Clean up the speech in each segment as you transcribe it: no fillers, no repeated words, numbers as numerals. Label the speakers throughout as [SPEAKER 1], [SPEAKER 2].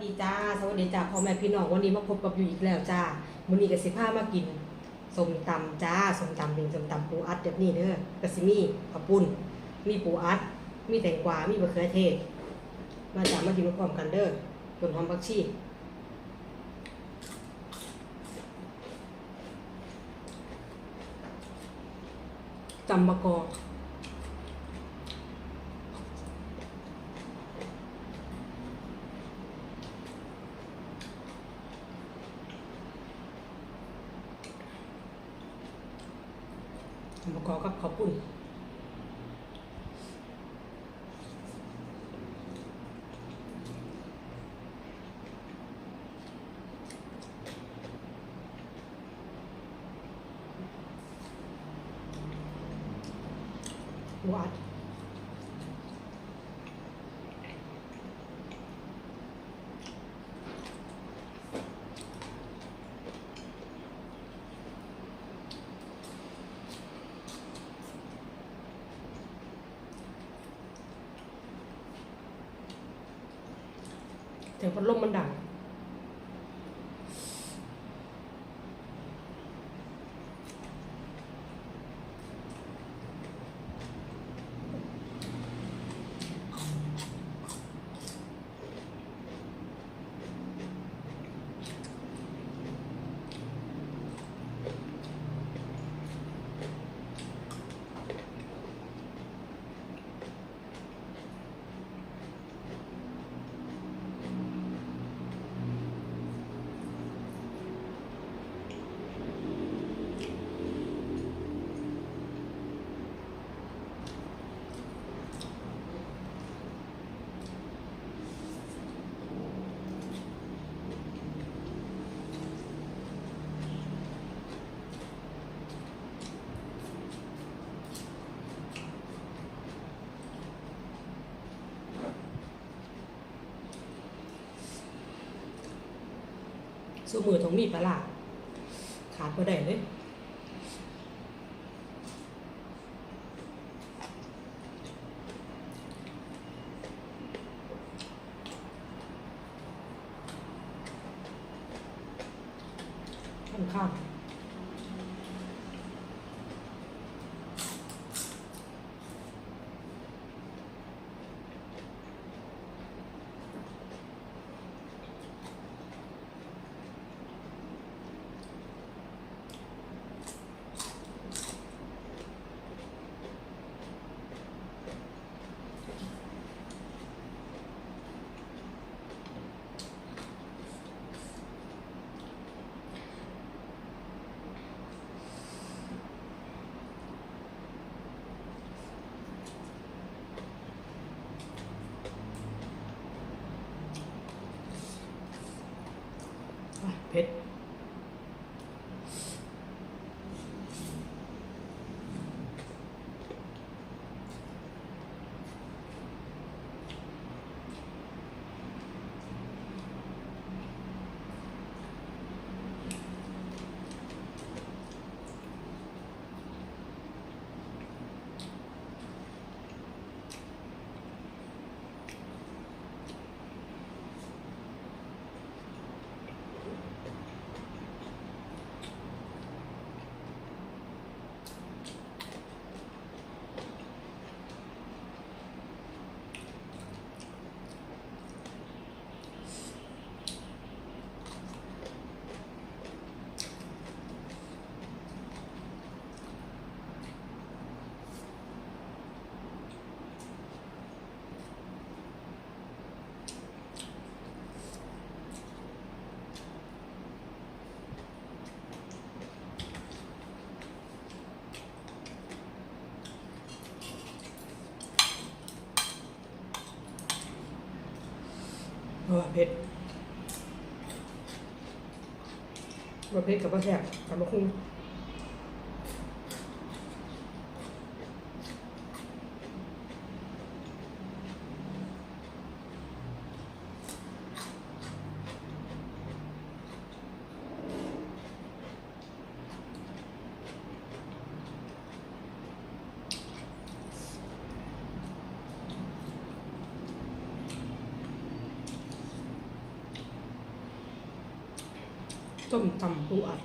[SPEAKER 1] ดีจ้าสวัสดีจ้าพ่อแม่พี่น้องวันนี้มาพบกับอยู่อีกแล้วจ้ามื้อนี้ก็สิพามากินส้มตำจ้าส้มตำเป็นส้มตำปูอัดแบบนี้เด้อก็สิมีข้าวปุ้นมีปูอัดมีแตงกวามีมะเขือเทศมาจ้ามากินพร้อมกันเด้อต้นหอมผักชีตำมะกอกมะกอกกับข้าวปุ้นหวานแต่พัดลมมันดังสู้มือต้องมีปลาร้าขาดบ่ได้เลยข้างเผ็ดเผ็ดบ่เผ็ดกับบ่แซ่บตำบักหุ่ง ส้มตำปูอัด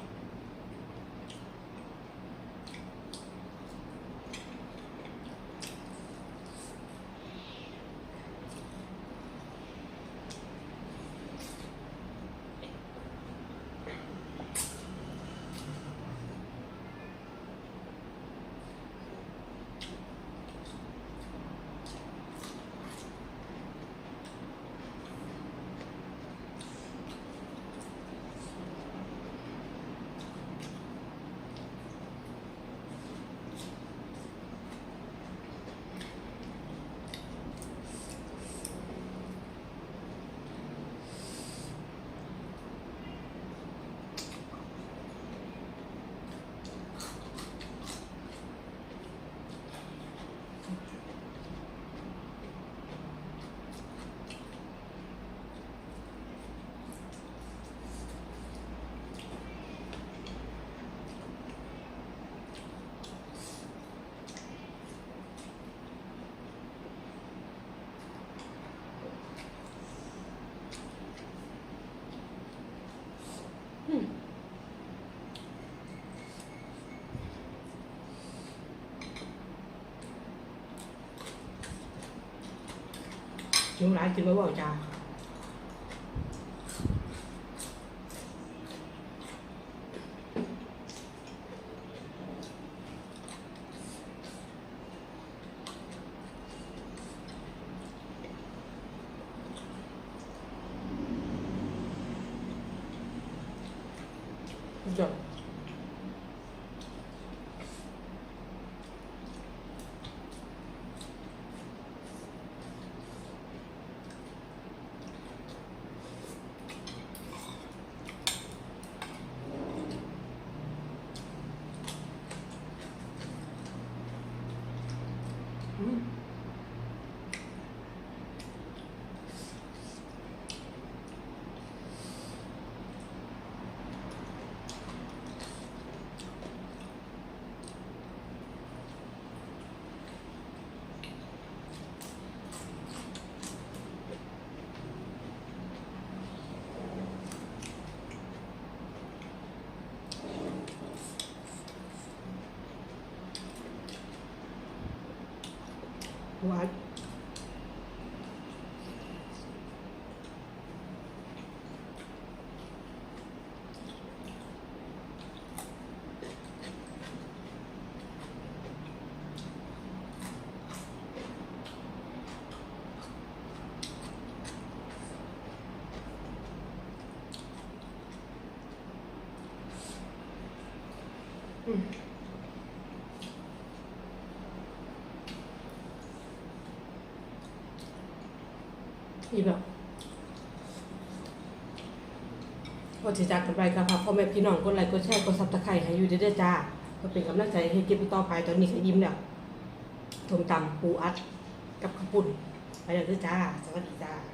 [SPEAKER 1] กินหลายกินไม่ไหวจ้าจบหวานอีแบบพอจะจากกันไปครับพ่อแม่พี่น้องกดไลค์กดแชร์กดซับสไครต์ให้อยู่เด้อจ้าก็เป็นกำลังใจให้เก็บต่อไปตอนนี้ก็ยิ้มแล้วส้มตำปูอัดกับข้าวปุ้นไปแล้วเด้อจ้าสวัสดีจ้า